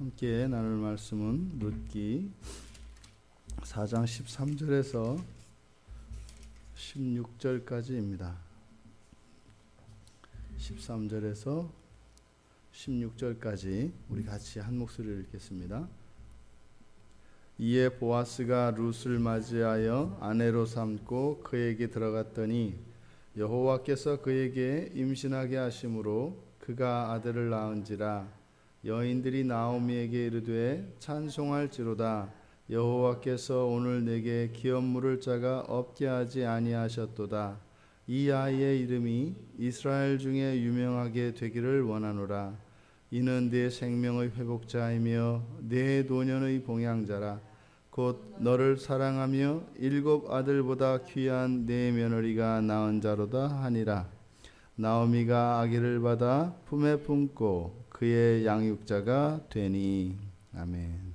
함께 나눌 말씀은 룻기 4장 13절에서 16절까지입니다. 13절에서 16절까지 우리 같이 한 목소리를 읽겠습니다. 이에 보아스가 룻을 맞이하여 아내로 삼고 그에게 들어갔더니 여호와께서 그에게 임신하게 하심으로 그가 아들을 낳은지라. 여인들이 나오미에게 이르되 찬송할지로다. 여호와께서 오늘 내게 기업물을 자가 없게 하지 아니하셨도다. 이 아이의 이름이 이스라엘 중에 유명하게 되기를 원하노라. 이는 내 생명의 회복자이며 내 노년의 봉양자라. 곧 너를 사랑하며 7 아들보다 귀한 내 며느리가 낳은 자로다 하니라. 나오미가 아기를 받아 품에 품고 그의 양육자가 되니. 아멘.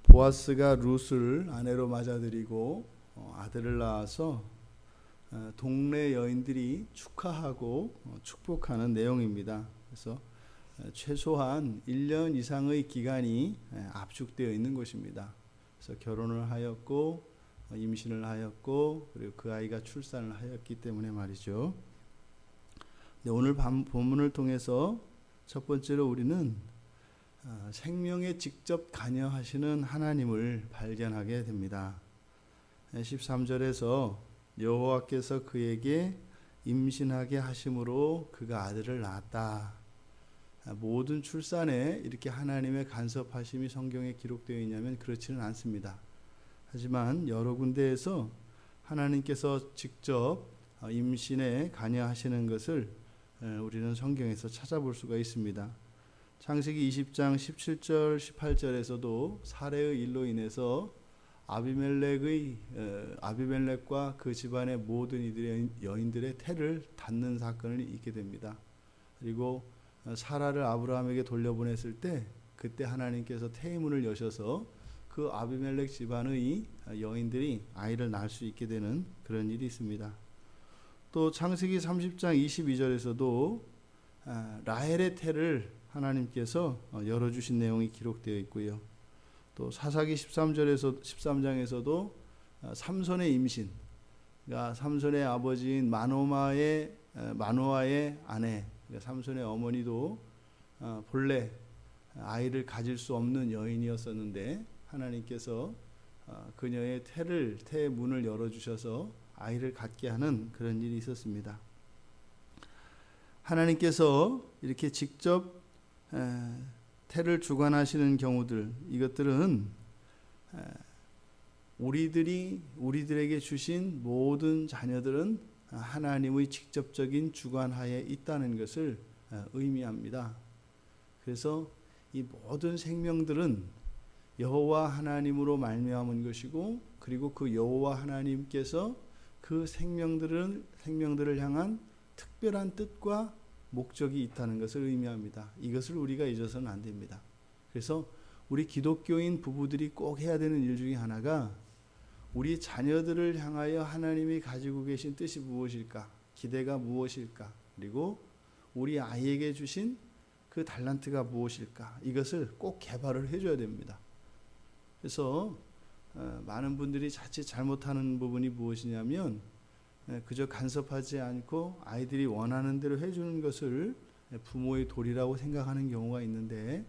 보아스가 룻을 아내로 맞아들이고 아들을 낳아서 동네 여인들이 축하하고 축복하는 내용입니다. 그래서 최소한 1년 이상의 기간이 압축되어 있는 것입니다. 그래서 결혼을 하였고 임신을 하였고 그리고 그 아이가 출산을 하였기 때문에 말이죠. 오늘 본문을 통해서 첫 번째로 우리는 생명에 직접 관여하시는 하나님을 발견하게 됩니다. 13절에서 여호와께서 그에게 임신하게 하심으로 그가 아들을 낳았다. 모든 출산에 이렇게 하나님의 간섭하심이 성경에 기록되어 있냐면 그렇지는 않습니다. 하지만 여러 군데에서 하나님께서 직접 임신에 관여하시는 것을 우리는 성경에서 찾아볼 수가 있습니다. 창세기 20장 17절 18절에서도 사례의 일로 인해서 아비멜렉과 그 집안의 모든 이들의 여인들의 태를 닫는 사건이 있게 됩니다. 그리고 사라를 아브라함에게 돌려보냈을 때 그때 하나님께서 태의 문을 여셔서 그 아비멜렉 집안의 여인들이 아이를 낳을 수 있게 되는 그런 일이 있습니다. 또 창세기 30장 22절에서도 라헬의 태를 하나님께서 열어주신 내용이 기록되어 있고요. 또 사사기 13장에서도 삼손의 임신, 그러니까 삼손의 아버지인 마노아의 아내, 그러니까 삼손의 어머니도 본래 아이를 가질 수 없는 여인이었었는데 하나님께서 그녀의 태의 문을 열어주셔서 아이를 갖게 하는 그런 일이 있었습니다. 하나님께서 이렇게 직접 태를 주관하시는 경우들, 이것들은 우리들에게 주신 모든 자녀들은 하나님의 직접적인 주관하에 있다는 것을 의미합니다. 그래서 이 모든 생명들은 여호와 하나님으로 말미암은 것이고, 그리고 그 여호와 하나님께서 그 생명들을 향한 특별한 뜻과 목적이 있다는 것을 의미합니다. 이것을 우리가 잊어서는 안 됩니다. 그래서 우리 기독교인 부부들이 꼭 해야 되는 일 중에 하나가 우리 자녀들을 향하여 하나님이 가지고 계신 뜻이 무엇일까? 기대가 무엇일까? 그리고 우리 아이에게 주신 그 달란트가 무엇일까? 이것을 꼭 개발을 해줘야 됩니다. 그래서 많은 분들이 자칫 잘못하는 부분이 무엇이냐면 그저 간섭하지 않고 아이들이 원하는 대로 해주는 것을 부모의 도리라고 생각하는 경우가 있는데,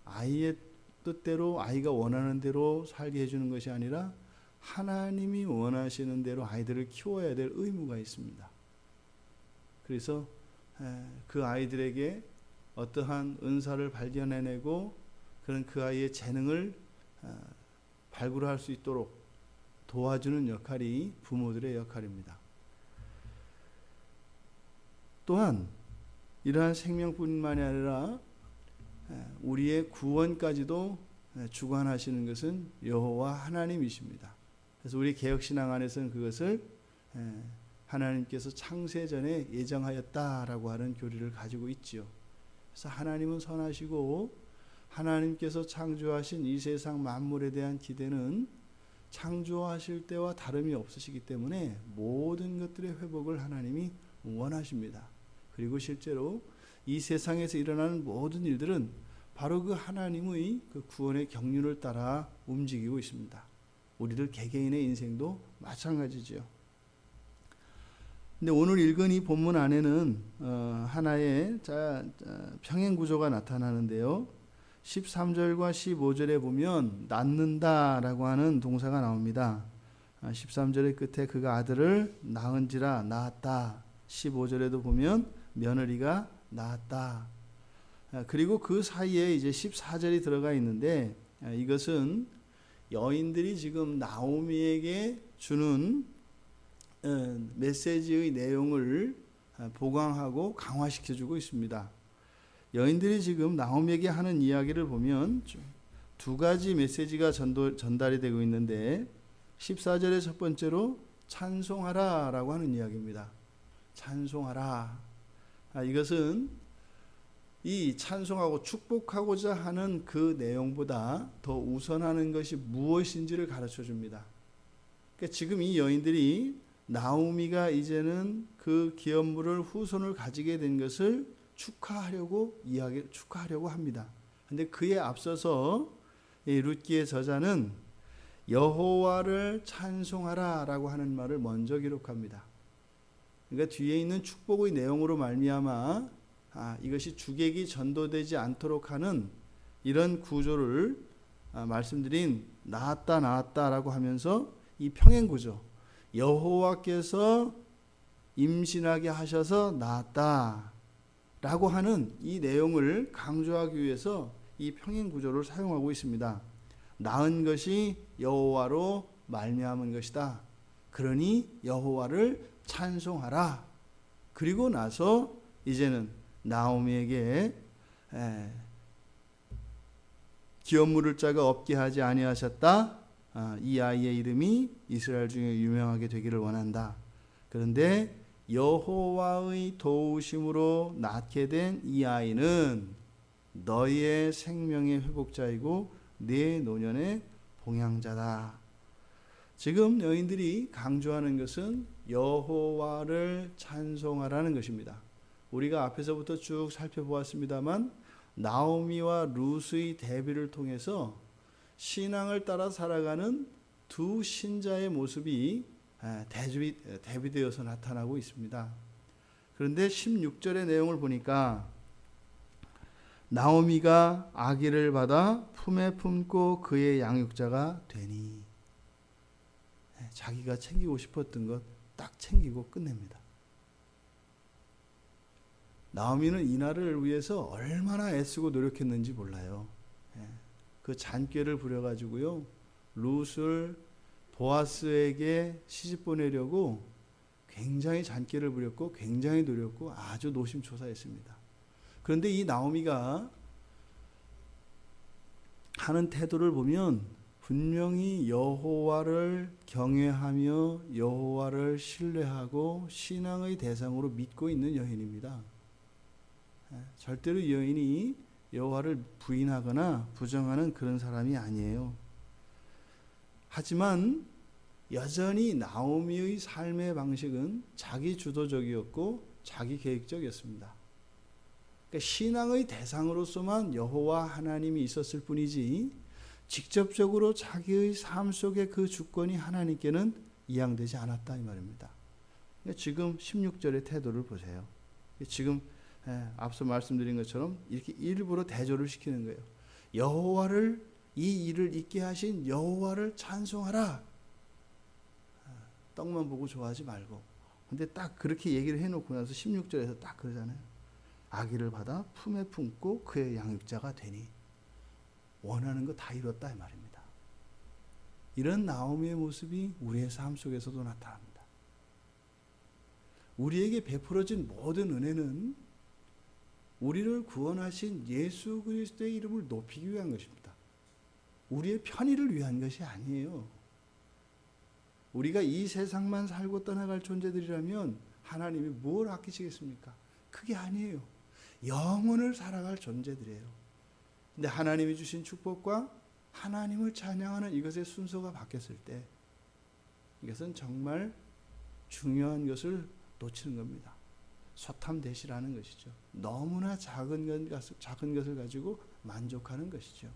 아이의 뜻대로 아이가 원하는 대로 살게 해주는 것이 아니라 하나님이 원하시는 대로 아이들을 키워야 될 의무가 있습니다. 그래서 그 아이들에게 어떠한 은사를 발견해내고 그런 그 아이의 재능을 발굴할 수 있도록 도와주는 역할이 부모들의 역할입니다. 또한 이러한 생명뿐만이 아니라 우리의 구원까지도 주관하시는 것은 여호와 하나님이십니다. 그래서 우리 개혁신앙 안에서는 그것을 하나님께서 창세전에 예정하였다라고 하는 교리를 가지고 있지요. 그래서 하나님은 선하시고 하나님께서 창조하신 이 세상 만물에 대한 기대는 창조하실 때와 다름이 없으시기 때문에 모든 것들의 회복을 하나님이 원하십니다. 그리고 실제로 이 세상에서 일어나는 모든 일들은 바로 그 하나님의 그 구원의 경륜을 따라 움직이고 있습니다. 우리들 개개인의 인생도 마찬가지지요. 근데 오늘 읽은 이 본문 안에는 하나의 평행 구조가 나타나는데요. 13절과 15절에 보면 낳는다라고 하는 동사가 나옵니다. 13절의 끝에 그가 아들을 낳은지라 낳았다. 15절에도 보면 며느리가 낳았다. 그리고 그 사이에 이제 14절이 들어가 있는데 이것은 여인들이 지금 나오미에게 주는 메시지의 내용을 보강하고 강화시켜주고 있습니다. 여인들이 지금 나오미에게 하는 이야기를 보면 두 가지 메시지가 전달이 되고 있는데 14절의 첫 번째로 찬송하라 라고 하는 이야기입니다. 찬송하라. 이것은 이 찬송하고 축복하고자 하는 그 내용보다 더 우선하는 것이 무엇인지를 가르쳐 줍니다. 그러니까 지금 이 여인들이 나오미가 이제는 그 기업물을 후손을 가지게 된 것을 축하하려고 합니다. 그런데 그에 앞서서 이 룻기의 저자는 여호와를 찬송하라라고 하는 말을 먼저 기록합니다. 그러니까 뒤에 있는 축복의 내용으로 말미암아 이것이 주객이 전도되지 않도록 하는 이런 구조를 말씀드린 나았다라고 하면서 이 평행 구조, 여호와께서 임신하게 하셔서 낳았다라고 하는 이 내용을 강조하기 위해서 이 평행 구조를 사용하고 있습니다. 낳은 것이 여호와로 말미암은 것이다. 그러니 여호와를 찬송하라. 그리고 나서 이제는 나오미에게 기업 물을 자가 없게 하지 아니하셨다. 이 아이의 이름이 이스라엘 중에 유명하게 되기를 원한다. 그런데 여호와의 도우심으로 낳게 된 이 아이는 너희의 생명의 회복자이고 네 노년의 봉양자다. 지금 여인들이 강조하는 것은 여호와를 찬송하라는 것입니다. 우리가 앞에서부터 쭉 살펴보았습니다만 나오미와 룻의 대비를 통해서 신앙을 따라 살아가는 두 신자의 모습이 대비되어서 나타나고 있습니다. 그런데 16절의 내용을 보니까 나오미가 아기를 받아 품에 품고 그의 양육자가 되니 자기가 챙기고 싶었던 것 딱 챙기고 끝냅니다. 나오미는 이날을 위해서 얼마나 애쓰고 노력했는지 몰라요. 그 잔꾀를 부려가지고요, 룻을 보아스에게 시집 보내려고 굉장히 잔꾀를 부렸고 굉장히 노렸고 아주 노심초사했습니다. 그런데 이 나오미가 하는 태도를 보면 분명히 여호와를 경외하며 여호와를 신뢰하고 신앙의 대상으로 믿고 있는 여인입니다. 절대로 이 여인이 여호와를 부인하거나 부정하는 그런 사람이 아니에요. 하지만 여전히 나오미의 삶의 방식은 자기 주도적이었고 자기 계획적이었습니다. 그러니까 신앙의 대상으로서만 여호와 하나님이 있었을 뿐이지 직접적으로 자기의 삶 속에 그 주권이 하나님께는 이양되지 않았다 이 말입니다. 그러니까 지금 16절의 태도를 보세요. 지금 앞서 말씀드린 것처럼 이렇게 일부러 대조를 시키는 거예요. 여호와를, 이 일을 있게 하신 여호와를 찬송하라. 떡만 보고 좋아하지 말고. 근데 딱 그렇게 얘기를 해놓고 나서 16절에서 딱 그러잖아요. 아기를 받아 품에 품고 그의 양육자가 되니 원하는 거 다 이뤘다 이 말입니다. 이런 나오미의 모습이 우리의 삶 속에서도 나타납니다. 우리에게 베풀어진 모든 은혜는 우리를 구원하신 예수 그리스도의 이름을 높이기 위한 것입니다. 우리의 편의를 위한 것이 아니에요. 우리가 이 세상만 살고 떠나갈 존재들이라면 하나님이 뭘 아끼시겠습니까? 그게 아니에요. 영원을 살아갈 존재들이에요. 근데 하나님이 주신 축복과 하나님을 찬양하는 이것의 순서가 바뀌었을 때 이것은 정말 중요한 것을 놓치는 겁니다. 소탐대시라는 것이죠. 너무나 작은 것을 가지고 만족하는 것이죠.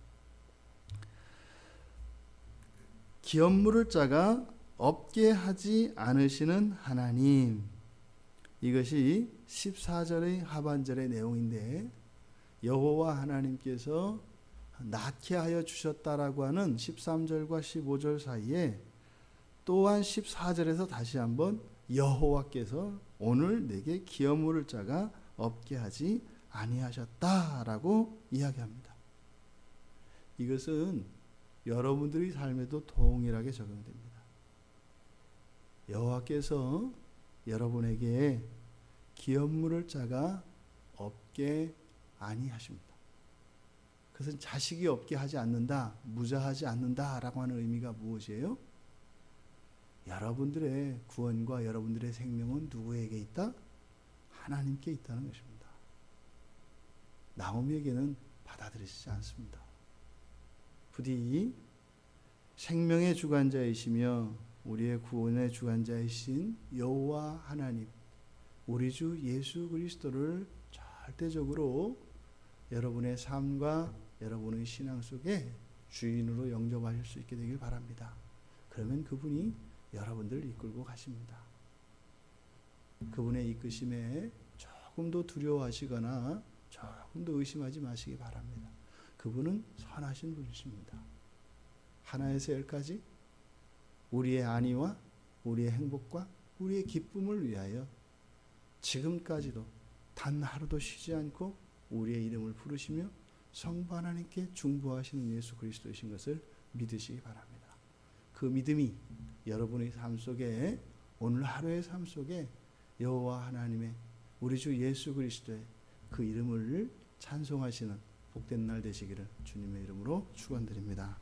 기업물을 짜가 없게 하지 않으시는 하나님. 이것이 14절의 하반절의 내용인데, 여호와 하나님께서 낳게 하여 주셨다라고 하는 13절과 15절 사이에 또한 14절에서 다시 한번 여호와께서 오늘 내게 기업물을 짜가 없게 하지 아니하셨다라고 이야기합니다. 이것은 여러분들의 삶에도 동일하게 적용됩니다. 여호와께서 여러분에게 기업물을 짜가 없게 아니하십니다. 그것은 자식이 없게 하지 않는다, 무자하지 않는다라고 하는 의미가 무엇이에요? 여러분들의 구원과 여러분들의 생명은 누구에게 있다? 하나님께 있다는 것입니다. 나오미에게는 받아들이지 않습니다. 부디 생명의 주관자이시며 우리의 구원의 주관자이신 여호와 하나님, 우리 주 예수 그리스도를 절대적으로 여러분의 삶과 여러분의 신앙 속에 주인으로 영접하실 수 있게 되길 바랍니다. 그러면 그분이 여러분들을 이끌고 가십니다. 그분의 이끄심에 조금도 두려워하시거나 조금도 의심하지 마시기 바랍니다. 그분은 선하신 분이십니다. 하나에서 열까지 우리의 안위와 우리의 행복과 우리의 기쁨을 위하여 지금까지도 단 하루도 쉬지 않고 우리의 이름을 부르시며 성부 하나님께 중보하시는 예수 그리스도이신 것을 믿으시기 바랍니다. 그 믿음이 여러분의 삶 속에, 오늘 하루의 삶 속에 여호와 하나님의 우리 주 예수 그리스도의 그 이름을 찬송하시는 복된 날 되시기를 주님의 이름으로 축원드립니다.